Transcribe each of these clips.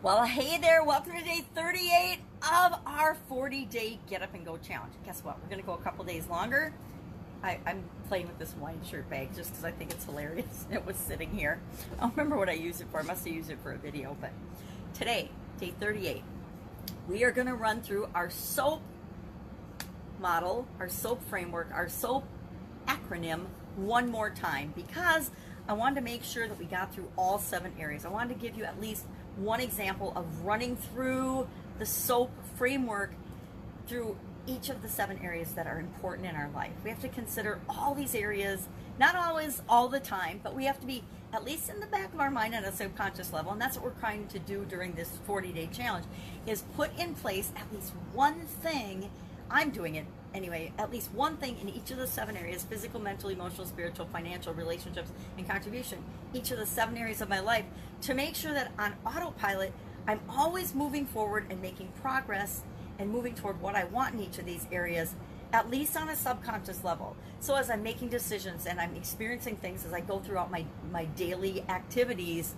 Well, hey there, welcome to day 38 of our 40-day Get Up and Go challenge. Guess what? We're going to go a couple days longer. I'm playing with this wine shirt bag just because I think it's hilarious. It was sitting here. I don't remember what I used it for. I must have used it for a video. But today, day 38, we are going to run through our SOAP model, our SOAP framework, our SOAP acronym one more time because I wanted to make sure that we got through all 7 areas. I wanted to give you at least one example of running through the SOAP framework through each of the 7 areas that are important in our life. We have to consider all these areas, not always all the time, but we have to be at least in the back of our mind at a subconscious level, and that's what we're trying to do during this 40-day challenge, is put in place at least one thing. I'm doing it anyway, at least one thing in each of the 7 areas: physical, mental, emotional, spiritual, financial, relationships, and contribution. Each of the 7 areas of my life, to make sure that on autopilot, I'm always moving forward and making progress and moving toward what I want in each of these areas, at least on a subconscious level. So as I'm making decisions and I'm experiencing things as I go throughout my daily activities,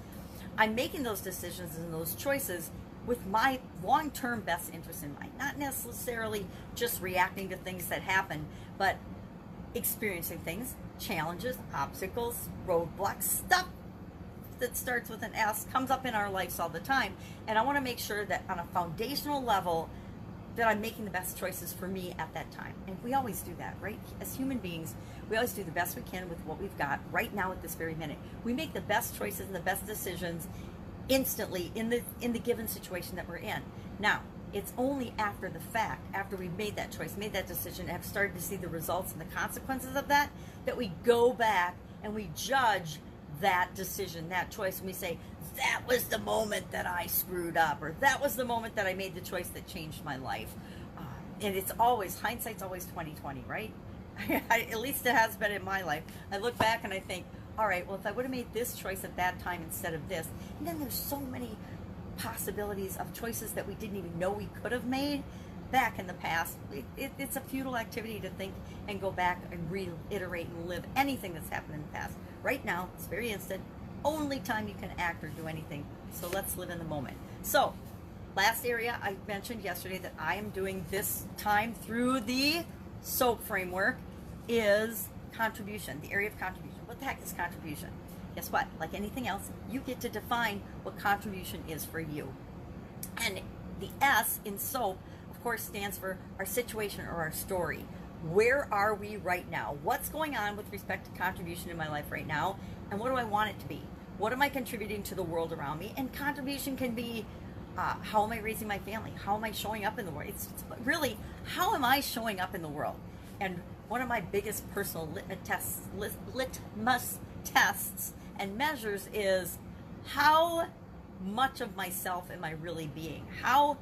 I'm making those decisions and those choices with my long-term best interest in mind, not necessarily just reacting to things that happen, but experiencing things, challenges, obstacles, roadblocks, stuff that starts with an S comes up in our lives all the time. And I want to make sure that on a foundational level that I'm making the best choices for me at that time. And we always do that, right? As human beings, we always do the best we can with what we've got right now at this very minute. We make the best choices and the best decisions instantly in the given situation that we're in. Now, it's only after the fact, after we've made that choice, made that decision, and have started to see the results and the consequences of that, that we go back and we judge that decision, that choice, and we say, that was the moment that I screwed up, or that was the moment that I made the choice that changed my life. And it's always, hindsight's always 20/20, right? At least it has been in my life. I look back and I think, all right, well, if I would have made this choice at that time instead of this, and then there's so many possibilities of choices that we didn't even know we could have made back in the past. It's a futile activity to think and go back and reiterate and live anything that's happened in the past. Right now, it's very instant. Only time you can act or do anything. So let's live in the moment. So, last area I mentioned yesterday that I am doing this time through the SOAP framework is contribution, the area of contribution. What the heck is contribution? Guess what? Like anything else, you get to define what contribution is for you. And the S in SOAP, of course, stands for our situation or our story. Where are we right now? What's going on with respect to contribution in my life right now? And what do I want it to be? What am I contributing to the world around me? And contribution can be, how am I raising my family? How am I showing up in the world? It's really, how am I showing up in the world? And one of my biggest personal litmus tests and measures is, how much of myself am I really being? How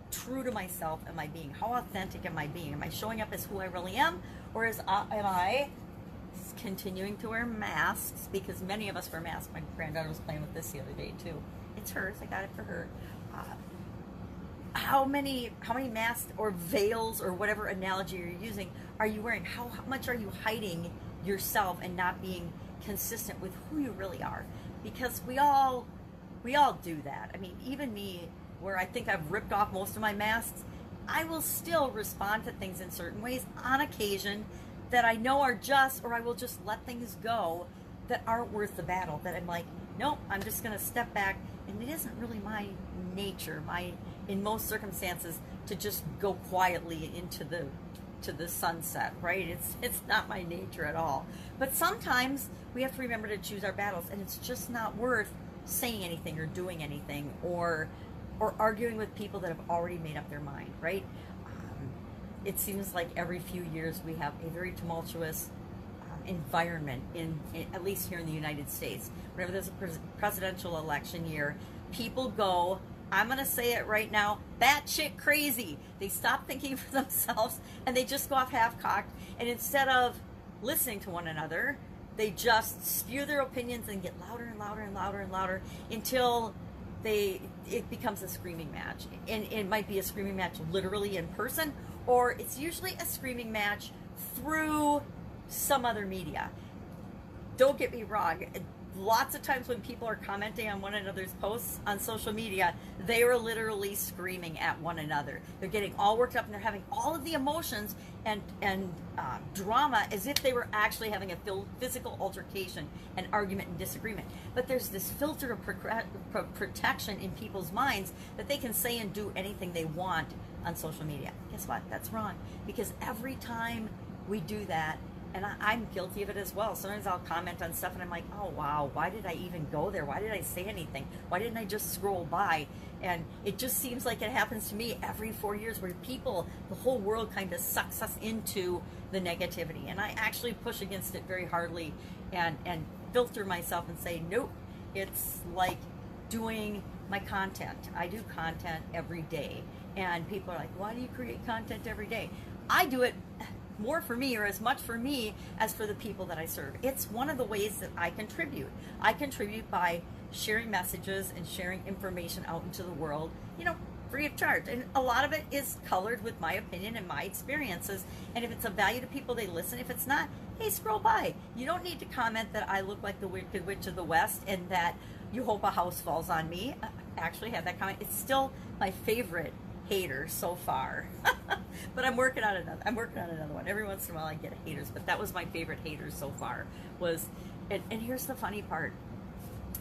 true to myself am I being? How authentic am I being? Am I showing up as who I really am? Or am I continuing to wear masks? Because many of us wear masks. My granddaughter was playing with this the other day too. It's hers. I got it for her. How many masks or veils or whatever analogy you're using are you wearing? How much are you hiding yourself and not being consistent with who you really are? Because we all do that. I mean, even me, where I think I've ripped off most of my masks, I will still respond to things in certain ways on occasion that I know are just, or I will just let things go that aren't worth the battle, that I'm like, nope, I'm just going to step back. And it isn't really my nature, in most circumstances, to just go quietly into the sunset, right? It's not my nature at all. But sometimes we have to remember to choose our battles, and it's just not worth saying anything or doing anything or arguing with people that have already made up their mind, right? It seems like every few years we have a very tumultuous environment in at least here in the United States. Whenever there's a presidential election year, people go, I'm going to say it right now, batshit crazy. They stop thinking for themselves and they just go off half-cocked, and instead of listening to one another, they just spew their opinions and get louder and louder and louder and louder until it becomes a screaming match. And it might be a screaming match literally in person, or it's usually a screaming match through some other media. Don't get me wrong, lots of times when people are commenting on one another's posts on social media, they are literally screaming at one another. They're getting all worked up and they're having all of the emotions and drama as if they were actually having a physical altercation, an argument and disagreement. But there's this filter of protection in people's minds that they can say and do anything they want on social media. Guess what? That's wrong. Because every time we do that, and I'm guilty of it as well. Sometimes I'll comment on stuff and I'm like, oh wow, why did I even go there? Why did I say anything? Why didn't I just scroll by? And it just seems like it happens to me every 4 years where people, the whole world kind of sucks us into the negativity. And I actually push against it very hardly and filter myself and say, nope, it's like doing my content. I do content every day. And people are like, why do you create content every day? I do it more for me, or as much for me as for the people that I serve. It's one of the ways that I contribute. I contribute by sharing messages and sharing information out into the world, you know, free of charge. And a lot of it is colored with my opinion and my experiences. And if it's of value to people, they listen. If it's not, hey, scroll by. You don't need to comment that I look like the Wicked Witch of the West and that you hope a house falls on me. I actually had that comment. It's still my favorite hater so far. But I'm working on another one. Every once in a while I get haters, but that was my favorite haters so far. And here's the funny part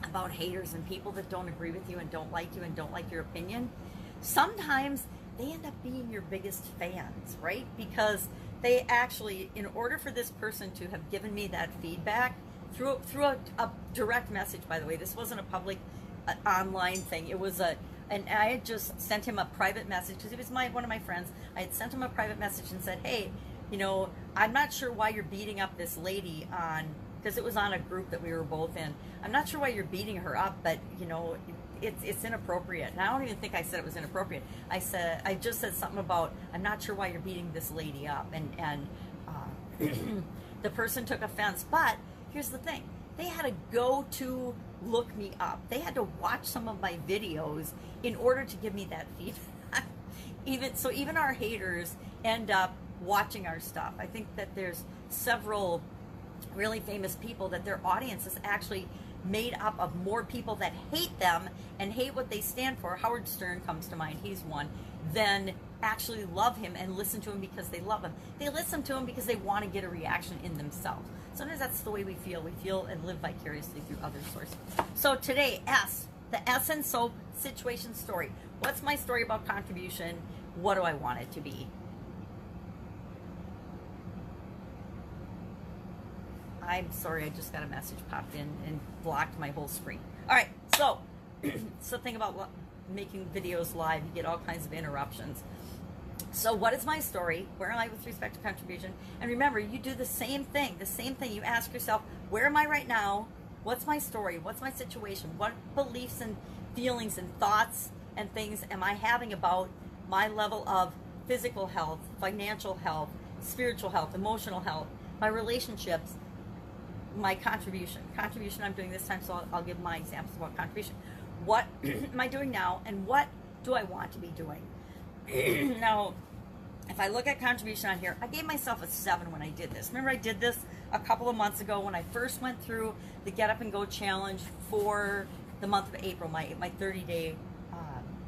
about haters and people that don't agree with you and don't like you and don't like your opinion. Sometimes they end up being your biggest fans, right? Because they actually, in order for this person to have given me that feedback through a direct message, by the way, this wasn't a public online thing. It was and I had just sent him a private message because he was one of my friends. I had sent him a private message and said, hey, you know, I'm not sure why you're beating up this lady on, because it was on a group that we were both in. I'm not sure why you're beating her up, but you know, it's inappropriate. And I don't even think I said it was inappropriate. I just said something about, I'm not sure why you're beating this lady up, and the person took offense. But here's the thing. They had to go to look me up. They had to watch some of my videos in order to give me that feedback. Even our haters end up watching our stuff. I think that there's several really famous people that their audience is actually made up of more people that hate them and hate what they stand for. Howard Stern comes to mind. He's one. Than actually love him and listen to him because they love him. They listen to him because they want to get a reaction in themselves. Sometimes that's the way we feel. We feel and live vicariously through other sources. So today, the S and soap situation story. What's my story about contribution? What do I want it to be? I'm sorry, I just got a message popped in and blocked my whole screen. All right, so think about making videos live. You get all kinds of interruptions. So what is my story? Where am I with respect to contribution? And remember, you do the same thing. You ask yourself, where am I right now? What's my story? What's my situation? What beliefs and feelings and thoughts and things am I having about my level of physical health, financial health, spiritual health, emotional health, my relationships, my contribution I'm doing this time, so I'll give my examples about contribution. What am I doing now, and what do I want to be doing? Now, if I look at contribution on here, I gave myself a 7 when I did this. Remember, I did this a couple of months ago when I first went through the Get Up and Go challenge for the month of April, my 30-day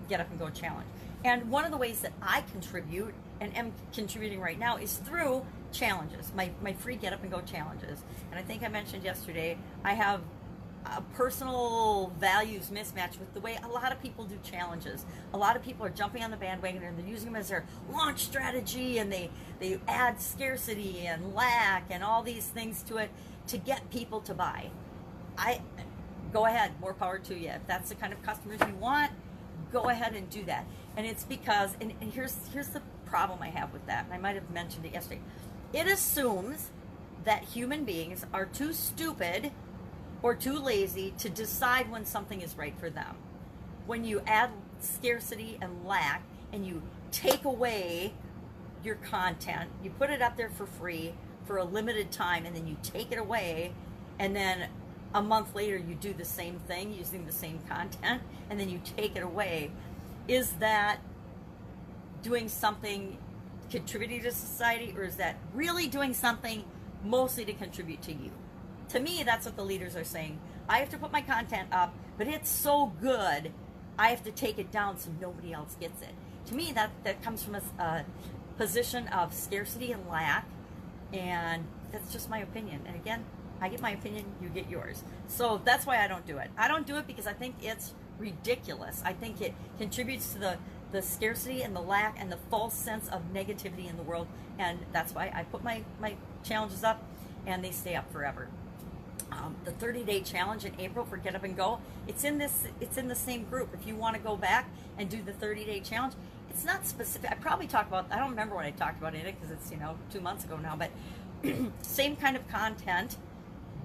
Get Up and Go challenge. And one of the ways that I contribute and am contributing right now is through challenges, my free Get Up and Go challenges. And I think I mentioned yesterday, I have a personal values mismatch with the way a lot of people do challenges. A lot of people are jumping on the bandwagon and they're using them as their launch strategy, and they add scarcity and lack and all these things to it to get people to buy. Go ahead, more power to you. If that's the kind of customers you want, go ahead and do that. And it's because, and here's the problem I have with that, and I might have mentioned it yesterday. It assumes that human beings are too stupid or too lazy to decide when something is right for them. When you add scarcity and lack and you take away your content, you put it up there for free for a limited time, and then you take it away, and then a month later you do the same thing using the same content, and then you take it away. Is that doing something contributing to society, or is that really doing something mostly to contribute to you? To me, that's what the leaders are saying. I have to put my content up, but it's so good, I have to take it down so nobody else gets it. To me, that comes from a position of scarcity and lack, and that's just my opinion. And again, I get my opinion, you get yours. So that's why I don't do it. I don't do it because I think it's ridiculous. I think it contributes to the scarcity and the lack and the false sense of negativity in the world, and that's why I put my challenges up, and they stay up forever. The 30-day challenge in April for Get Up and Go, it's in the same group. If you want to go back and do the 30-day challenge, it's not specific. I probably talked about, I don't remember what I talked about in it because it's 2 months ago now, but same kind of content,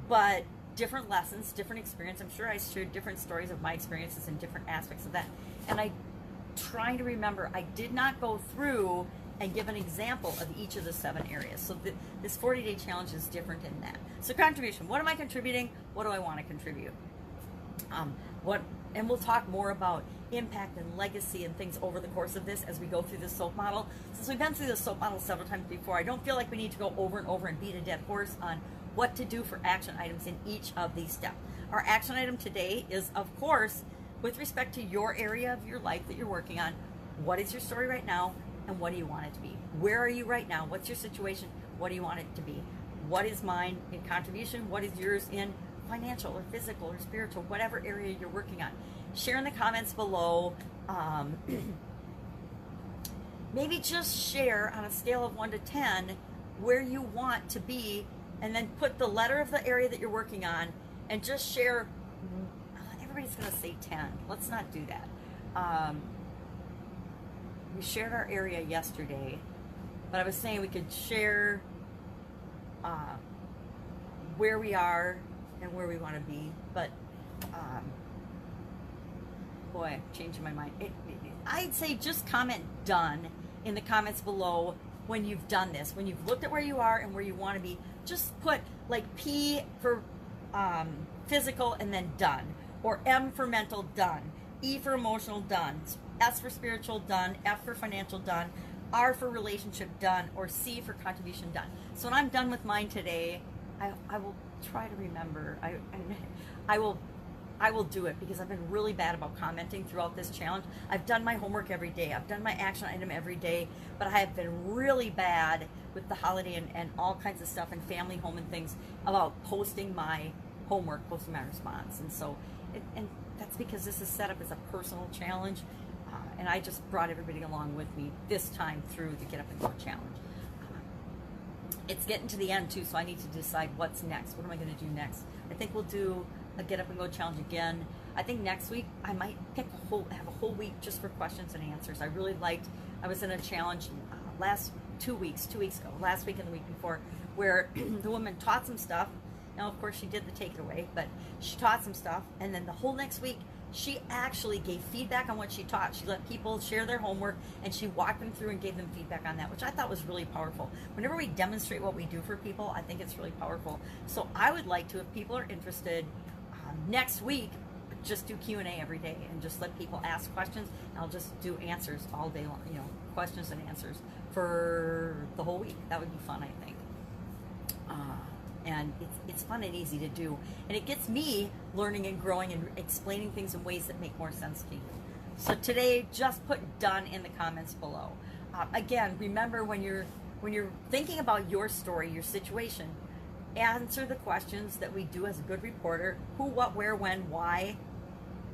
but different lessons, different experience. I'm sure I shared different stories of my experiences and different aspects of that. And I try to remember, I did not go through and give an example of each of the 7 areas. So this 40-day challenge is different in that. So contribution, what am I contributing? What do I want to contribute? And we'll talk more about impact and legacy and things over the course of this as we go through the SOAP model. Since we've been through the SOAP model several times before, I don't feel like we need to go over and over and beat a dead horse on what to do for action items in each of these steps. Our action item today is, of course, with respect to your area of your life that you're working on. What is your story right now, and what do you want it to be? Where are you right now? What's your situation? What do you want it to be? What is mine in contribution? What is yours in financial or physical or spiritual, whatever area you're working on? Share in the comments below. Maybe just share on a scale of 1 to 10 where you want to be, and then put the letter of the area that you're working on, and just share. Everybody's going to say 10. Let's not do that. We shared our area yesterday, but I was saying we could share where we are and where we want to be. But boy, I'm changing my mind. I'd say just comment done in the comments below when you've done this, when you've looked at where you are and where you want to be. Just put like P for physical and then done, or M for mental, done, E for emotional, done, S for spiritual, done, F for financial, done, R for relationship, done, or C for contribution, done. So when I'm done with mine today, I will try to remember. I will do it, because I've been really bad about commenting throughout this challenge. I've done my homework every day. I've done my action item every day, but I have been really bad with the holiday and all kinds of stuff and family, home, and things about posting my homework, posting my response. And so, and that's because this is set up as a personal challenge. And I just brought everybody along with me this time through the Get Up and Go challenge. It's getting to the end too, so I need to decide what's next. What am I going to do next? I think we'll do a Get Up and Go challenge again. I think next week I might pick have a whole week just for questions and answers. I really liked, I was in a challenge last 2 weeks ago, last week and the week before, where the woman taught some stuff. Now, of course, she did the take it away, but she taught some stuff, and then the whole next week, she actually gave feedback on what she taught. She let people share their homework, and she walked them through and gave them feedback on that, which I thought was really powerful. Whenever we demonstrate what we do for people, I think it's really powerful. So I would like to, if people are interested, next week, just do Q&A every day and just let people ask questions. I'll just do answers all day long, questions and answers for the whole week. That would be fun, I think. And it's fun and easy to do. And it gets me learning and growing and explaining things in ways that make more sense to you. So today, just put done in the comments below. Again, remember when you're thinking about your story, your situation, answer the questions that we do as a good reporter: who, what, where, when, why,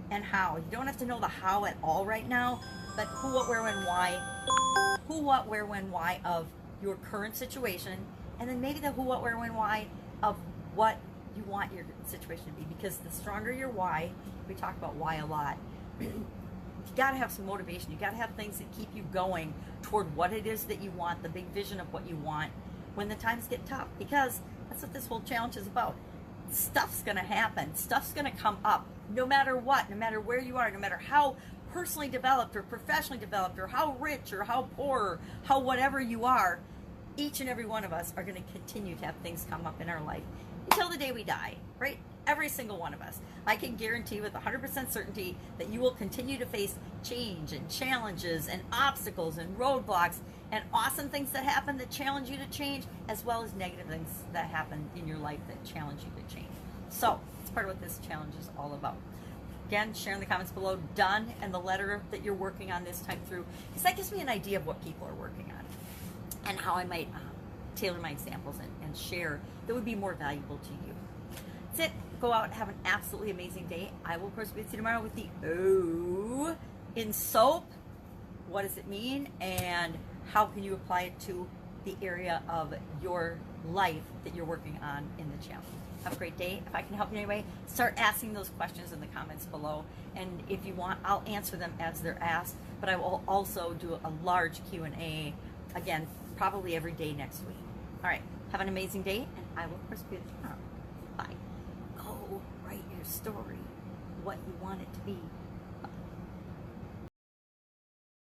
and how. You don't have to know the how at all right now, but who, what, where, when, why. Who, what, where, when, why of your current situation, and then maybe the who, what, where, when, why of what you want your situation to be. Because the stronger your why, we talk about why a lot, you got to have some motivation. You got to have things that keep you going toward what it is that you want, the big vision of what you want when the times get tough. Because that's what this whole challenge is about. Stuff's going to happen. Stuff's going to come up no matter what, no matter where you are, no matter how personally developed or professionally developed or how rich or how poor or how whatever you are. Each and every one of us are going to continue to have things come up in our life until the day we die, right? Every single one of us. I can guarantee with 100% certainty that you will continue to face change and challenges and obstacles and roadblocks and awesome things that happen that challenge you to change, as well as negative things that happen in your life that challenge you to change. So That's part of what this challenge is all about. Again, share in the comments below, done, and the letter that you're working on this time through, because that gives me an idea of what people are working on and how I might tailor my examples and share that would be more valuable to you. That's it. Go out, have an absolutely amazing day. I will, of course, be with you tomorrow with the O in soap. What does it mean, and how can you apply it to the area of your life that you're working on in the challenge? Have a great day. If I can help you in any way, start asking those questions in the comments below. And if you want, I'll answer them as they're asked, but I will also do a large Q&A, again, probably every day next week. All right, have an amazing day, and I will, of course, be with you tomorrow. Bye. Go write your story, what you want it to be.